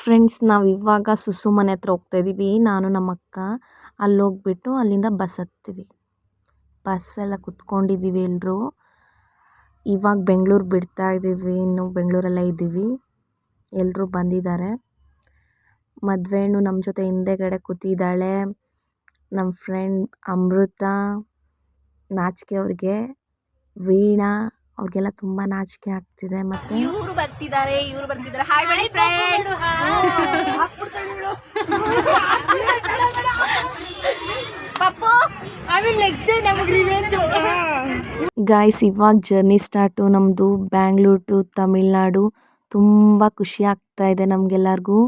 Friends, ನಾವು ಇವಾಗ ಸುಸು ಮನೆ ಹತ್ರ ಹೋಗ್ತಾ ಇದ್ದೀವಿ. ನಾನು ನಮ್ಮ ಅಕ್ಕ ಅಲ್ಲಿ ಹೋಗ್ಬಿಟ್ಟು ಅಲ್ಲಿಂದ ಬಸ್ ಹತ್ತೀವಿ. ಬಸ್ಸೆಲ್ಲ ಕುತ್ಕೊಂಡಿದ್ದೀವಿ ಎಲ್ಲರೂ. ಇವಾಗ ಬೆಂಗಳೂರು ಬಿಡ್ತಾ ಇದ್ದೀವಿ. ಇನ್ನು ಬೆಂಗಳೂರಲ್ಲೇ ಇದ್ದೀವಿ. ಎಲ್ಲರೂ ಬಂದಿದ್ದಾರೆ. ಮದುವೆ ಹೆಣ್ಣು ನಮ್ಮ ಜೊತೆ ಹಿಂದೆಗಡೆ ಕೂತಿದ್ದಾಳೆ. ನಮ್ಮ ಫ್ರೆಂಡ್ ಅಮೃತ, ನಾಚಿಕೆ ಅವ್ರಿಗೆ, ವೀಣಾ ಅವ್ರಿಗೆಲ್ಲ ತುಂಬ ನಾಚಿಕೆ ಆಗ್ತಿದೆ. ಮತ್ತು ಇವರು ಬರ್ತಿದ್ದಾರೆ. ಹಾಯ್ ಮಾಡಿ ಫ್ರೆಂಡ್ಸ್. ಪಪ್ಪು ಆಮೇಲೆ ನೆಕ್ಸ್ಟ್ ಡೇ ನಮಗೆ ರಿವೆಂಜ್. ಗಾಯ್ಸ್, ಇವಾಗ ಜರ್ನಿ ಸ್ಟಾರ್ಟು ನಮ್ಮದು ಬ್ಯಾಂಗ್ಳೂರ್ ಟು ತಮಿಳ್ನಾಡು. ತುಂಬ ಖುಷಿ ಆಗ್ತಾ ಇದೆ ನಮಗೆಲ್ಲರಿಗೂ.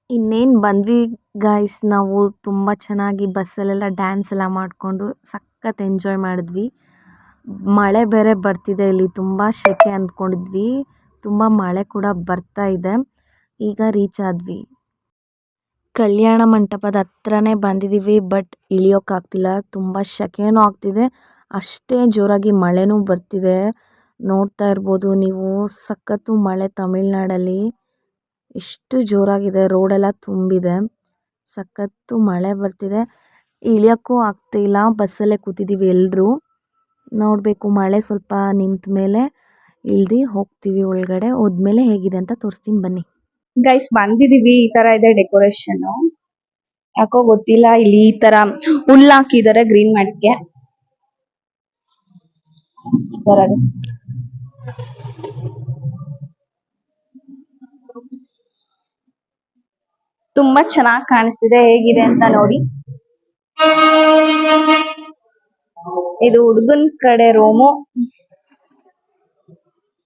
ಇನ್ನೇನು ಬಂದ್ವಿ ಗಾಯ್ಸ್. ನಾವು ತುಂಬ ಚೆನ್ನಾಗಿ ಬಸ್ಸಲ್ಲೆಲ್ಲ ಡ್ಯಾನ್ಸ್ ಎಲ್ಲ ಮಾಡಿಕೊಂಡು ಸಖತ್ ಎಂಜಾಯ್ ಮಾಡಿದ್ವಿ. ಮಳೆ ಬೇರೆ ಬರ್ತಿದೆ. ಇಲ್ಲಿ ತುಂಬ ಸೆಕೆ ಅಂದ್ಕೊಂಡಿದ್ವಿ. ತುಂಬ ಮಳೆ ಕೂಡ ಬರ್ತಾ ಇದೆ. ಈಗ ರೀಚ್ ಆದ್ವಿ. ಕಲ್ಯಾಣ ಮಂಟಪದ ಹತ್ರನೇ ಬಂದಿದ್ದೀವಿ. ಬಟ್ ಇಳಿಯೋಕ್ಕಾಗ್ತಿಲ್ಲ. ತುಂಬ ಸೆಕೆನೂ ಆಗ್ತಿದೆ. ಅಷ್ಟೇ ಜೋರಾಗಿ ಮಳೆನೂ ಬರ್ತಿದೆ. ನೋಡ್ತಾ ಇರ್ಬೋದು ನೀವು, ಸಖತ್ತು ಮಳೆ ತಮಿಳ್ನಾಡಲ್ಲಿ. ಎಷ್ಟು ಜೋರಾಗಿದೆ. ರೋಡೆಲ್ಲ ತುಂಬಿದೆ. ಸಖತ್ತು ಮಳೆ ಬರ್ತಿದೆ. ಇಳಿಯೋಕ್ಕೂ ಆಗ್ತಿಲ್ಲ. ಬಸ್ಸಲ್ಲೇ ಕೂತಿದ್ದೀವಿ ಎಲ್ಲರೂ. ನೋಡಬೇಕು, ಮಳೆ ಸ್ವಲ್ಪ ನಿಂತ ಮೇಲೆ ಇಳ್ದು ಹೋಗ್ತೀವಿ ಒಳಗಡೆ. ಹೋದ್ಮೇಲೆ ಹೇಗಿದೆ ಅಂತ ತೋರಿಸ್ತೀನಿ ಬನ್ನಿ. ಗೈಸ್, ಬಂದಿದೀವಿ. ಈ ತರ ಇದೆ ಡೆಕೋರೇಷನ್. ಯಾಕೋ ಗೊತ್ತಿಲ್ಲ, ಇಲ್ಲಿ ಈ ತರ ಹುಲ್ಲು ಹಾಕಿದ್ದಾರೆ ಗ್ರೀನ್ ಮ್ಯಾಟ್ಗೆ. ಈ ತರ ತುಂಬಾ ಚೆನ್ನಾಗಿ ಕಾಣಿಸ್ತಿದೆ. ಹೇಗಿದೆ ಅಂತ ನೋಡಿ. ಇದು ಹುಡುಗನ್ ಕಡೆ ರೂಮು.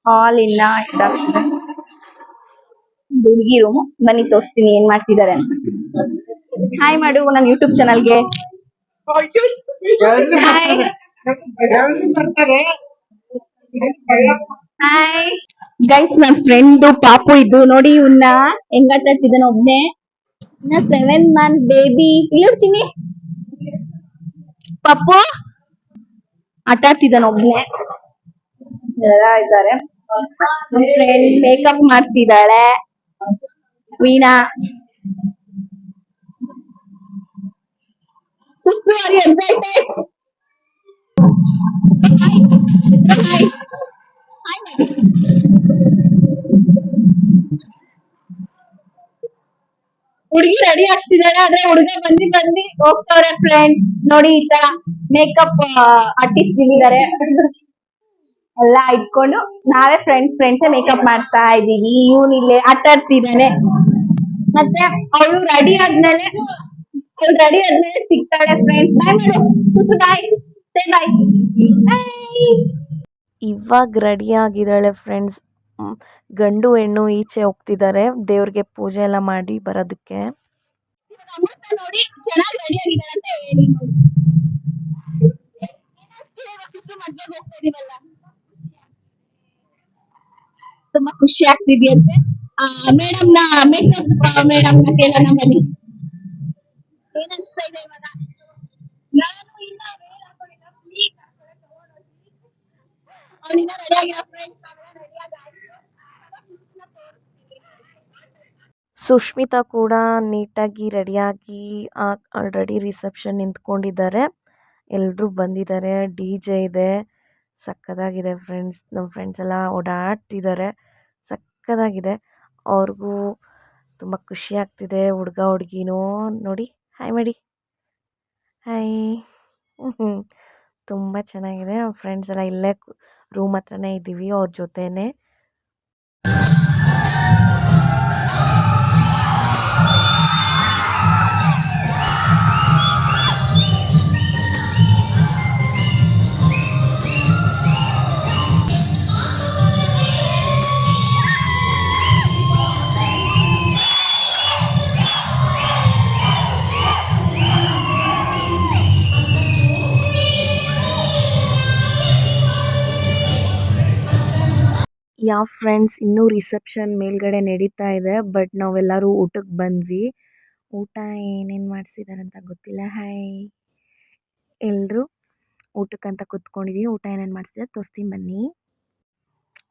ಹಾಲ್ ಇನ್ನ ಇದಾಗ್ತಿದೆ. ಹುಡುಗಿ ರೂಮು. ಬನ್ನಿ ತೋರಿಸ್ತೀನಿ ಏನ್ ಮಾಡ್ತಿದ್ದಾರೆ ಅಂತ. ಹಾಯ್ ಮಾಡು ನನ್ನ ಯೂಟ್ಯೂಬ್ ಚಾನಲ್ಗೆ. ಹಾಯ್ ಗೈಸ್, ನನ್ನ ಫ್ರೆಂಡ್ ಪಾಪು ಇದು ನೋಡಿ. ಇವನ್ನ ಹೆಂಗ್ ಆಟ ಆಡ್ತಿದ್ದಾನ ಒಬ್ನೇ. 7 month ಬೇಬಿ. ಇಲ್ಲ ಚಿನ್ನಿ, ಪಪ್ಪು ಆಟ ಆಡ್ತಿದ್ದಾನ ಒಬ್ನೇ. ಎಲ್ಲ ಇದ್ದಾರೆ. ನನ್ನ ಫ್ರೆಂಡ್ ಮೇಕಪ್ ಮಾಡ್ತಿದ್ದಾಳೆ, ವೀಣಾ. ಸುಸ್ಸು, ಆರ್ ಯು ಎಕ್ಸೈಟೆಡ್? ಹಾಯ್ ಹುಡುಗಿ ರೆಡಿ ಆಗ್ತಿದ್ದಾಳೆ. ಆದ್ರೆ ಹುಡುಗ ಬಂದಿ ಹೋಗ್ತವ್ರೆ ಫ್ರೆಂಡ್ಸ್. ನೋಡಿ, ಈ ತರ ಮೇಕಪ್ ಆರ್ಟಿಸ್ಟ್ ಇಲ್ಲಿದ್ದಾರೆ. ಎಲ್ಲ ಇಟ್ಕೊಂಡು ನಾವೇ ಫ್ರೆಂಡ್ಸ್ ಮೇಕಪ್ ಮಾಡ್ತಾ ಇದೀವಿ. ಇವನ್ ಇಲ್ಲೇ ಆಟ ಆಡ್ತಿದ್ದಾನೆ. ಮತ್ತೆ ಅವಳು ರೆಡಿ ಆದ್ಮೇಲೆ ಸಿಗ್ತಾಳೆ ಫ್ರೆಂಡ್ಸ್. ಬಾಯ್ ಮಾಡು ಸುಸು, ಬಾಯ್, ಸೇ ಬಾಯ್. ಇವಾಗ ರೆಡಿ ಆಗಿದ್ದಾಳೆ ಫ್ರೆಂಡ್ಸ್. ಗಂಡು ಹೆಣ್ಣು ಈಚೆ ಹೋಗ್ತಿದ್ದಾರೆ ದೇವ್ರಿಗೆ ಪೂಜೆ ಎಲ್ಲ ಮಾಡಿ ಬರೋದಕ್ಕೆ. ನೋಡಿ, ಚೆನ್ನಾಗಿ ರೆಡಿ ಆಗಿದ್ದಾರೆ ಅಂತ ಹೇಳಿ. ತುಂಬಾ ಖುಷಿ ಆಗ್ತಿದೆಯಂತೆ. ಮೇಡಮ್ ನ ಕೇಳೋಣ ಬನ್ನಿ. ಏನ್ ಅನ್ಸ್ತಾ ಇದೆ ಇವಾಗ? ನಾನು ಇನ್ನ ವೇಲ್ ಹಾಕೊಂಡಿಲ್ಲ, ಅವಳಿನ್ನ ರೆಡಿ ಆಗಿರೋ ಫ್ರೆಂಡ್ಸ್. ಸುಷ್ಮಿತಾ ಕೂಡ ನೀಟಾಗಿ ರೆಡಿಯಾಗಿ ಆಲ್ರೆಡಿ ರಿಸೆಪ್ಷನ್ ನಿಂತ್ಕೊಂಡಿದ್ದಾರೆ. ಎಲ್ಲರೂ ಬಂದಿದ್ದಾರೆ. DJ ಇದೆ. ಸಕ್ಕತ್ತಾಗಿದೆ ಫ್ರೆಂಡ್ಸ್. ನಮ್ಮ ಫ್ರೆಂಡ್ಸ್ ಎಲ್ಲ ಓಡಾಡ್ತಿದ್ದಾರೆ. ಸಕ್ಕತ್ತಾಗಿದೆ. ಅವ್ರಿಗೂ ತುಂಬ ಖುಷಿ ಆಗ್ತಿದೆ. ಹುಡುಗ ಹುಡುಗಿನೂ ನೋಡಿ, ಹಾಯ್ ಮಾಡಿ, ಹಾಯ್. ತುಂಬ ಚೆನ್ನಾಗಿದೆ. ಫ್ರೆಂಡ್ಸ್ ಎಲ್ಲ ಇಲ್ಲೇ ರೂಮ್ ಹತ್ರನೇ ಇದ್ದೀವಿ ಅವ್ರ ಜೊತೆನೇ. ಯಾವ ಫ್ರೆಂಡ್ಸ್ ಇನ್ನೂ ರಿಸೆಪ್ಷನ್ ಮೇಲ್ಗಡೆ ನಡೀತಾ ಇದೆ, ಬಟ್ ನಾವೆಲ್ಲರೂ ಊಟಕ್ಕೆ ಬಂದ್ವಿ. ಊಟ ಏನೇನು ಮಾಡಿಸಿದಾರೆ ಅಂತ ಗೊತ್ತಿಲ್ಲ. ಹಾಯ್ ಎಲ್ಲರೂ ಊಟಕ್ಕಂತ ಕೂತ್ಕೊಂಡಿದ್ದೀವಿ. ಊಟ ಏನೇನು ಮಾಡಿಸಿದ್ದಾರೆ ತೋರಿಸ್ತೀನಿ ಬನ್ನಿ.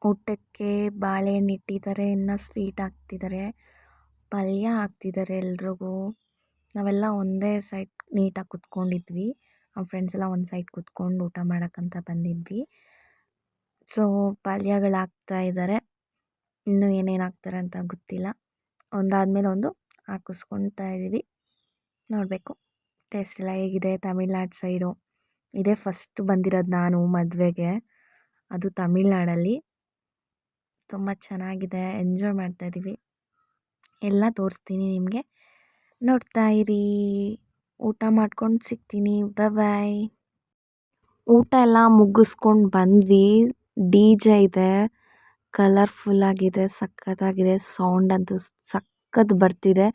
ಊಟಕ್ಕೆ ಬಾಳೆಹಣ್ಣು ಇಟ್ಟಿದ್ದಾರೆ, ಇನ್ನು ಸ್ವೀಟ್ ಹಾಕ್ತಿದ್ದಾರೆ, ಪಲ್ಯ ಹಾಕ್ತಿದ್ದಾರೆ ಎಲ್ರಿಗೂ. ನಾವೆಲ್ಲ ಒಂದೇ ಸೈಡ್ ನೀಟಾಗಿ ಕೂತ್ಕೊಂಡಿದ್ವಿ. ನಮ್ಮ ಫ್ರೆಂಡ್ಸ್ ಎಲ್ಲ ಒಂದು ಸೈಡ್ ಕೂತ್ಕೊಂಡು ಊಟ ಮಾಡೋಕ್ಕಂತ ಬಂದಿದ್ವಿ. ಸೊ ಪಲ್ಯಗಳು ಹಾಕ್ತಾ ಇದ್ದಾರೆ, ಇನ್ನೂ ಏನೇನು ಹಾಕ್ತಾರೆ ಅಂತ ಗೊತ್ತಿಲ್ಲ. ಒಂದಾದ್ಮೇಲೆ ಒಂದು ಹಾಕಿಸ್ಕೊಳ್ತಾ ಇದ್ದೀವಿ. ನೋಡಬೇಕು ಟೇಸ್ಟ್ ಎಲ್ಲ ಹೇಗಿದೆ. ತಮಿಳ್ನಾಡು ಸೈಡು ಇದೇ ಫಸ್ಟ್ ಬಂದಿರೋದು ನಾನು ಮದುವೆಗೆ, ಅದು ತಮಿಳ್ನಾಡಲ್ಲಿ. ತುಂಬ ಚೆನ್ನಾಗಿದೆ, ಎಂಜಾಯ್ ಮಾಡ್ತಾಯಿದ್ದೀವಿ. ಎಲ್ಲ ತೋರಿಸ್ತೀನಿ ನಿಮಗೆ, ನೋಡ್ತಾ ಇರಿ. ಊಟ ಮಾಡ್ಕೊಂಡು ಸಿಗ್ತೀನಿ, ಬಾಯ್. ಊಟ ಎಲ್ಲ ಮುಗಿಸ್ಕೊಂಡು ಬಂದ್ವಿ. DJ ಇದೆ, ಕಲರ್ಫುಲ್ಲಾಗಿದೆ, ಸಖತ್ತಾಗಿದೆ. ಸೌಂಡ್ ಅಂತೂ ಸಖತ್ ಬರ್ತಿದೆ.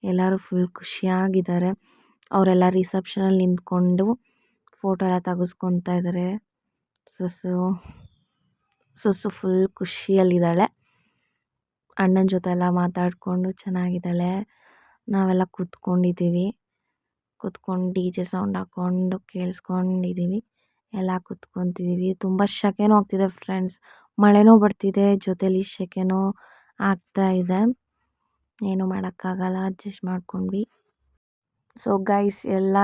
ಎಲ್ಲರೂ ಫುಲ್ ಖುಷಿಯಾಗಿದ್ದಾರೆ. ಅವರೆಲ್ಲ ರಿಸೆಪ್ಷನಲ್ಲಿ ನಿಂತ್ಕೊಂಡು ಫೋಟೋ ಎಲ್ಲ ತೆಗೆಸ್ಕೊತಾ ಇದ್ದಾರೆ. ಸುಸು ಫುಲ್ ಖುಷಿಯಲ್ಲಿದ್ದಾಳೆ. ಅಣ್ಣನ ಜೊತೆ ಎಲ್ಲ ಮಾತಾಡಿಕೊಂಡು ಚೆನ್ನಾಗಿದ್ದಾಳೆ. ನಾವೆಲ್ಲ ಕೂತ್ಕೊಂಡಿದ್ದೀವಿ. ಕೂತ್ಕೊಂಡು DJ ಸೌಂಡ್ ಹಾಕ್ಕೊಂಡು ಕೇಳಿಸ್ಕೊಂಡಿದ್ದೀವಿ. ಎಲ್ಲ ಕೂತ್ಕೊತಿದ್ದೀವಿ. ತುಂಬ ಸೆಕೆನೂ ಆಗ್ತಿದೆ ಫ್ರೆಂಡ್ಸ್, ಮಳೆನೂ ಬರ್ತಿದೆ, ಜೊತೇಲಿ ಸೆಕೆನೂ ಆಗ್ತಾ ಇದೆ. ಏನೂ ಮಾಡೋಕ್ಕಾಗಲ್ಲ, ಅಡ್ಜಸ್ಟ್ ಮಾಡ್ಕೊಂಡ್ವಿ. ಸೊ ಗೈಸ್ ಎಲ್ಲ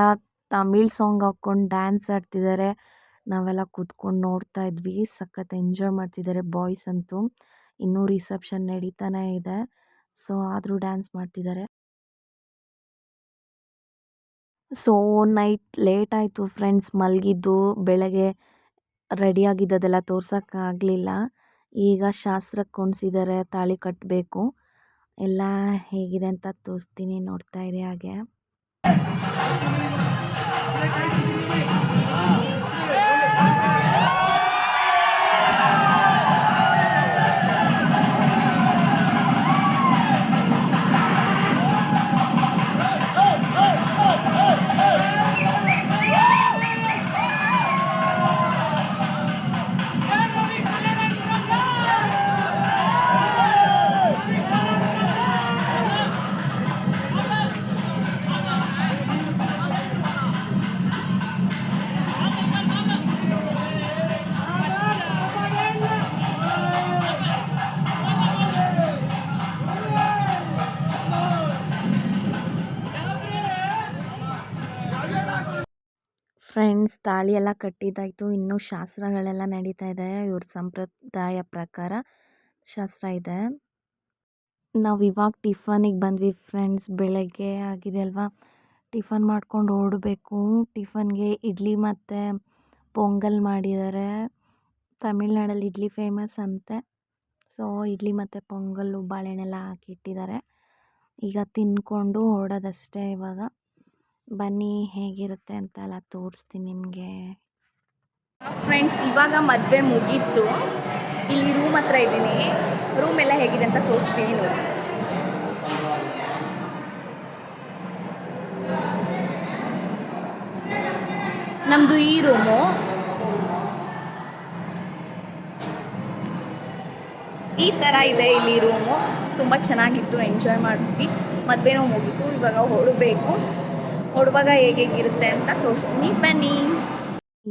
ತಮಿಳ್ ಸಾಂಗ್ ಹಾಕ್ಕೊಂಡು ಡ್ಯಾನ್ಸ್ ಆಡ್ತಿದ್ದಾರೆ. ನಾವೆಲ್ಲ ಕೂತ್ಕೊಂಡು ನೋಡ್ತಾ ಇದ್ವಿ. ಸಖತ್ ಎಂಜಾಯ್ ಮಾಡ್ತಿದ್ದಾರೆ ಬಾಯ್ಸ್ ಅಂತೂ. ಇನ್ನೂ ರಿಸೆಪ್ಷನ್ ನಡೀತಾನೆ ಇದೆ, ಸೊ ಆದರೂ ಡ್ಯಾನ್ಸ್ ಮಾಡ್ತಿದ್ದಾರೆ. ಸೊ ನೈಟ್ ಲೇಟ್ ಆಯಿತು ಫ್ರೆಂಡ್ಸ್ ಮಲಗಿದ್ದು. ಬೆಳಗ್ಗೆ ರೆಡಿಯಾಗಿದ್ದದೆಲ್ಲ ತೋರ್ಸೋಕ್ಕಾಗಲಿಲ್ಲ. ಈಗ ಶಾಸ್ತ್ರಕ್ಕೆ ಕುಣಿಸಿದ್ದಾರೆ, ತಾಳಿ ಕಟ್ಟಬೇಕು. ಎಲ್ಲ ಹೇಗಿದೆ ಅಂತ ತೋರಿಸ್ತೀನಿ, ನೋಡ್ತಾ ಇರಿ ಹಾಗೆ. ಫ್ರೆಂಡ್ಸ್ ತಾಳಿ ಎಲ್ಲ ಕಟ್ಟಿದ್ದಾಯಿತು, ಇನ್ನೂ ಶಾಸ್ತ್ರಗಳೆಲ್ಲ ನಡೀತಾ ಇದೆ. ಇವ್ರ ಸಂಪ್ರದಾಯ ಪ್ರಕಾರ ಶಾಸ್ತ್ರ ಇದೆ. ನಾವು ಇವಾಗ ಟಿಫನಿಗೆ ಬಂದ್ವಿ ಫ್ರೆಂಡ್ಸ್. ಬೆಳಗ್ಗೆ ಆಗಿದೆ ಅಲ್ವಾ, ಟಿಫನ್ ಮಾಡ್ಕೊಂಡು ಓಡಬೇಕು. ಟಿಫನ್ಗೆ ಇಡ್ಲಿ ಮತ್ತು ಪೊಂಗಲ್ ಮಾಡಿದ್ದಾರೆ. ತಮಿಳ್ನಾಡಲ್ಲಿ ಇಡ್ಲಿ ಫೇಮಸ್ ಅಂತೆ. ಸೊ ಇಡ್ಲಿ ಮತ್ತು ಪೊಂಗಲ್ಲು ಬಾಳೆಹಣ್ಣೆಲ್ಲ ಹಾಕಿಟ್ಟಿದ್ದಾರೆ. ಈಗ ತಿಂದ್ಕೊಂಡು ಹೊರಡೋದಷ್ಟೇ ಇವಾಗ. ಬನ್ನಿ ಹೇಗಿರುತ್ತೆ ಅಂತ ಎಲ್ಲ ತೋರಿಸ್ತೀನಿ ನಿಮಗೆ. ಫ್ರೆಂಡ್ಸ್ ಇವಾಗ ಮದುವೆ ಮುಗೀತು. ಇಲ್ಲಿ ರೂಮ್ ಹತ್ರ ಇದ್ದೀನಿ. ರೂಮ್ ಎಲ್ಲ ಹೇಗಿದೆ ಅಂತ ತೋರಿಸ್ತೀನಿ ನೋಡಿ. ನಮ್ಮದು ಈ ರೂಮು. ಈ ಥರ ಇದೆ ಇಲ್ಲಿ ರೂಮು. ತುಂಬ ಚೆನ್ನಾಗಿತ್ತು, ಎಂಜಾಯ್ ಮಾಡಿದ್ವಿ. ಮದುವೆನೂ ಮುಗೀತು, ಇವಾಗ ಹೊರಡಬೇಕು. ಹೊರಡುವಾಗ ಹೇಗಿರುತ್ತೆ ಅಂತ ತೋರಿಸ್ತೀನಿ, ಬನ್ನಿ.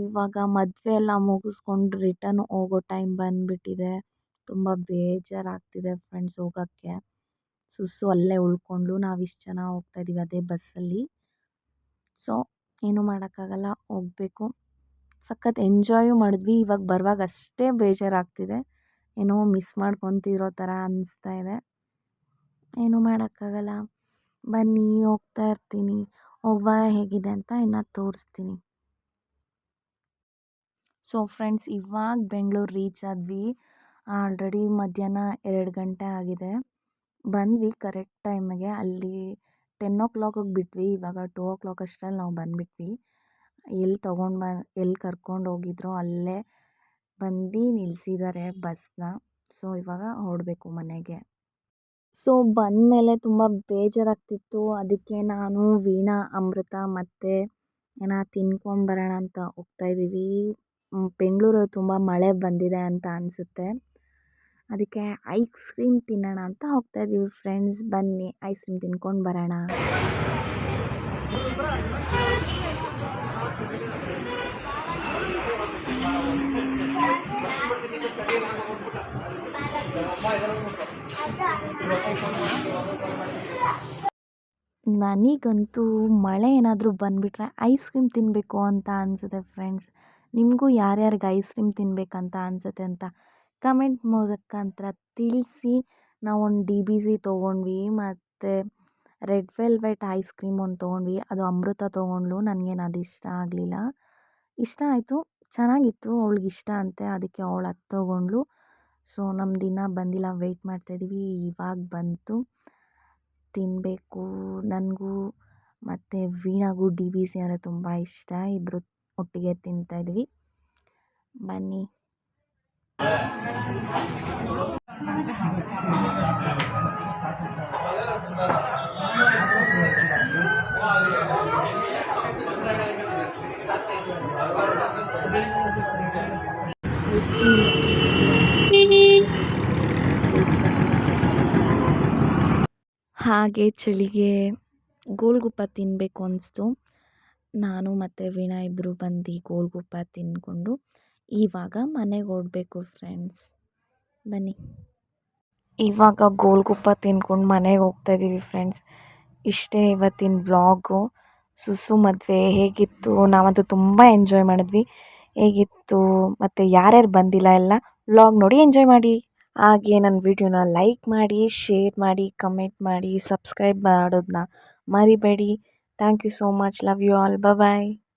ಇವಾಗ ಮದುವೆ ಎಲ್ಲ ಮುಗಿಸ್ಕೊಂಡು ರಿಟರ್ನ್ ಹೋಗೋ ಟೈಮ್ ಬಂದುಬಿಟ್ಟಿದೆ. ತುಂಬ ಬೇಜಾರಾಗ್ತಿದೆ ಫ್ರೆಂಡ್ಸ್ ಹೋಗೋಕ್ಕೆ. ಸುಸ್ಸು ಅಲ್ಲೇ ಉಳ್ಕೊಂಡು ನಾವಿಷ್ಟು ಜನ ಹೋಗ್ತಾಯಿದ್ದೀವಿ ಅದೇ ಬಸ್ಸಲ್ಲಿ. ಸೊ ಏನೂ ಮಾಡೋಕ್ಕಾಗಲ್ಲ, ಹೋಗಬೇಕು. ಸಖತ್ ಎಂಜಾಯು ಮಾಡಿದ್ವಿ. ಇವಾಗ ಬರುವಾಗ ಅಷ್ಟೇ ಬೇಜಾರಾಗ್ತಿದೆ, ಏನೋ ಮಿಸ್ ಮಾಡ್ಕೊತಿರೋ ಥರ ಅನ್ನಿಸ್ತಾ ಇದೆ. ಏನೂ ಮಾಡೋಕ್ಕಾಗಲ್ಲ, ಬನ್ನಿ ಹೋಗ್ತಾ ಇರ್ತೀನಿ. ಹೋಗುವಾಗ ಹೇಗಿದೆ ಅಂತ ಇನ್ನು ತೋರಿಸ್ತೀನಿ. ಸೊ ಫ್ರೆಂಡ್ಸ್ ಇವಾಗ ಬೆಂಗಳೂರು ರೀಚ್ ಆದ್ವಿ. ಆಲ್ರೆಡಿ ಮಧ್ಯಾಹ್ನ 2 ಗಂಟೆ ಆಗಿದೆ. ಬಂದ್ವಿ ಕರೆಕ್ಟ್ ಟೈಮಿಗೆ. ಅಲ್ಲಿ 10 ಓ ಕ್ಲಾಕಿಗೆ ಬಿಟ್ವಿ, ಇವಾಗ 2 ಓ ಕ್ಲಾಕ್ ಅಷ್ಟರಲ್ಲಿ ನಾವು ಬಂದುಬಿಟ್ವಿ. ಎಲ್ಲಿ ಕರ್ಕೊಂಡು ಹೋಗಿದ್ರೋ ಅಲ್ಲೇ ಬಂದು ನಿಲ್ಲಿಸಿದ್ದಾರೆ ಬಸ್ನ. ಸೊ ಇವಾಗ ಹೊರಡಬೇಕು ಮನೆಗೆ. ಸೊ ಬಂದಮೇಲೆ ತುಂಬ ಬೇಜಾರಾಗ್ತಿತ್ತು. ಅದಕ್ಕೆ ನಾನು, ವೀಣಾ, ಅಮೃತ ಮತ್ತು ತಿನ್ಕೊಂಬರೋಣ ಅಂತ ಹೋಗ್ತಾಯಿದ್ದೀವಿ. ಬೆಂಗಳೂರಲ್ಲಿ ತುಂಬ ಮಳೆ ಬಂದಿದೆ ಅಂತ ಅನಿಸುತ್ತೆ. ಅದಕ್ಕೆ ಐಸ್ ಕ್ರೀಮ್ ತಿನ್ನೋಣ ಅಂತ ಹೋಗ್ತಾಯಿದ್ದೀವಿ ಫ್ರೆಂಡ್ಸ್. ಬನ್ನಿ ಐಸ್ ಕ್ರೀಮ್ ತಿನ್ಕೊಂಡು ಬರೋಣ. ನನಗಂತೂ ಮಳೆ ಏನಾದರೂ ಬಂದುಬಿಟ್ರೆ ಐಸ್ ಕ್ರೀಮ್ ತಿನ್ನಬೇಕು ಅಂತ ಅನಿಸುತ್ತೆ ಫ್ರೆಂಡ್ಸ್. ನಿಮಗೂ ಯಾರ್ಯಾರಿಗೆ ಐಸ್ ಕ್ರೀಮ್ ತಿನ್ನಬೇಕಂತ ಅನಿಸುತ್ತೆ ಅಂತ ಕಮೆಂಟ್ ಮುಖಾಂತರ ತಿಳಿಸಿ. ನಾವೊಂದು DBC ತೊಗೊಂಡ್ವಿ ಮತ್ತು ರೆಡ್ ವೆಲ್ವೆಟ್ ಐಸ್ ಕ್ರೀಮ್ ಒಂದು ತೊಗೊಂಡ್ವಿ. ಅದು ಅಮೃತ ತೊಗೊಂಡ್ಳು. ನನಗೇನು ಅದು ಇಷ್ಟ ಆಗಲಿಲ್ಲ. ಇಷ್ಟ ಆಯಿತು, ಚೆನ್ನಾಗಿತ್ತು, ಅವಳಿಗೆ ಇಷ್ಟ ಅಂತೆ, ಅದಕ್ಕೆ ಅವಳು ಅದು ತೊಗೊಂಡ್ಳು. ಸೊ ನಮ್ದು ಇನ್ನೂ ಬಂದಿಲ್ಲ, ವೆಯ್ಟ್ ಮಾಡ್ತಾಯಿದ್ದೀವಿ. ಇವಾಗ ಬಂತು, ತಿನ್ನಬೇಕು. ನನಗೂ ಮತ್ತು ವೀಣಾಗೂ DBC ಅಂದರೆ ತುಂಬ ಇಷ್ಟ. ಇಬ್ಬರು ಒಟ್ಟಿಗೆ ತಿಂತಾಯಿದ್ವಿ. ಬನ್ನಿ. ಹಾಗೆ ಚಳಿಗೆ ಗೋಲ್ಗುಪ್ಪ ತಿನ್ನಬೇಕು ಅನಿಸ್ತು. ನಾನು ಮತ್ತು ವೀಣಾ ಇಬ್ಬರು ಬಂದು ಗೋಲ್ಗುಪ್ಪ ತಿಂದ್ಕೊಂಡು ಇವಾಗ ಮನೆಗೆ ಹೊರಡಬೇಕು ಫ್ರೆಂಡ್ಸ್. ಬನ್ನಿ. ಇವಾಗ ಗೋಲ್ಗುಪ್ಪ ತಿಂದ್ಕೊಂಡು ಮನೆಗೆ ಹೋಗ್ತಾಯಿದ್ದೀವಿ ಫ್ರೆಂಡ್ಸ್. ಇಷ್ಟೇ ಇವತ್ತಿನ ವ್ಲಾಗು. ಸುಸು ಮದುವೆ ಹೇಗಿತ್ತು? ನಾವಂತೂ ತುಂಬ ಎಂಜಾಯ್ ಮಾಡಿದ್ವಿ. ಹೇಗಿತ್ತು ಮತ್ತು ಯಾರ್ಯಾರು ಬಂದಿಲ್ಲ ಎಲ್ಲ ವ್ಲಾಗ್ ನೋಡಿ ಎಂಜಾಯ್ ಮಾಡಿ. ಹಾಗೆ ನನ್ನ ವಿಡಿಯೋನ ಲೈಕ್ ಮಾಡಿ, ಶೇರ್ ಮಾಡಿ, ಕಮೆಂಟ್ ಮಾಡಿ, ಸಬ್ಸ್ಕ್ರೈಬ್ ಮಾಡೋದನ್ನ ಮರಿಬೇಡಿ. Thank you so much. Love you all. Bye.